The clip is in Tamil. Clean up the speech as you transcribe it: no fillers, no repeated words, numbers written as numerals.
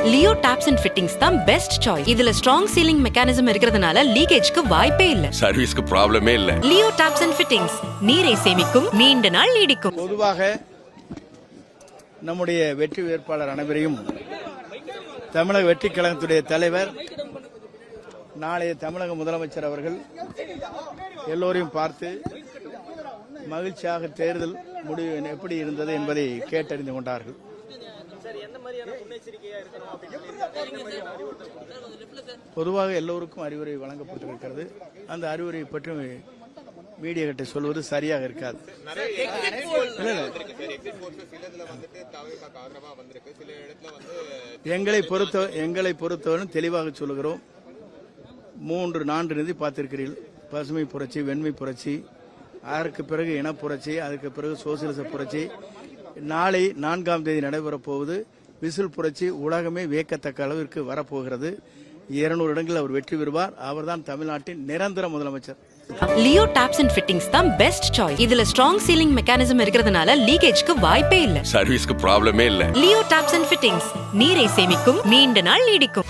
லியோ டாப்ஸ் அண்ட் ஃபிட்டிங்ஸ் தான் பெஸ்ட் சாய்ஸ். இதுல ஸ்ட்ராங் சீலிங் மெக்கானிசம் இருக்கிறதுனால லீக்கேஜ்க்கு வாய்ப்பே இல்ல. சர்வீஸ்க்கு ப்ராப்ளமே இல்ல. லியோ டாப்ஸ் அண்ட் ஃபிட்டிங்ஸ் நீரை சேமிக்கும், நீண்ட நாள் நீடிக்கும். பொதுவாக நம்முடைய வெற்றி வேட்பாளர் அனைவரையும் தமிழக வெற்றி கழகத்துடைய தலைவர், நாளைய தமிழக முதலமைச்சர் அவர்கள் எல்லோரையும் பார்த்து மகிழ்ச்சியாக தேர்தல் முடிவு எப்படி இருந்தது என்பதை கேட்டறிந்து கொண்டார்கள். பொதுவாக எல்லோருக்கும் அறிவுரை வழங்கப்பட்டிருக்கிறது. அந்த அறிவுரை பற்றி மீடியா கிட்ட சொல்வது சரியாக இருக்காது. எங்களை பொறுத்தவரை தெளிவாக சொல்லுகிறோம். 3-4 நிதி பார்த்திருக்கிறீர்கள். பசுமை புரட்சி, வெண்மை புரட்சி, அதற்கு பிறகு இன புரட்சி, அதுக்கு பிறகு சோசியலிச புரட்சி, நாளை 4ஆம் தேதி நடைபெறப் போவது விசில் புரட்சி. உலகமே வியக்கத்தக்க அளவிற்கு வரப்போகிறது. 200 இடங்களில் அவர் வெற்றி பெறுவார். அவர்தான் தமிழ்நாட்டின் நிரந்தர முதலமைச்சர். லியோ டாப்ஸ் அண்ட் ஃபிட்டிங்ஸ் தான் பெஸ்ட் சாய்ஸ். இதுல ஸ்ட்ராங் சீலிங் மெக்கானிசம் இருக்கிறதுனால லீக்கேஜ்க்கு வாய்ப்பே இல்ல. சர்வீஸ்க்கு ப்ராப்ளமே இல்ல. லியோ டாப்ஸ் அண்ட் ஃபிட்டிங்ஸ் நீரை சேமிக்கும், நீண்ட நாள் நீடிக்கும்.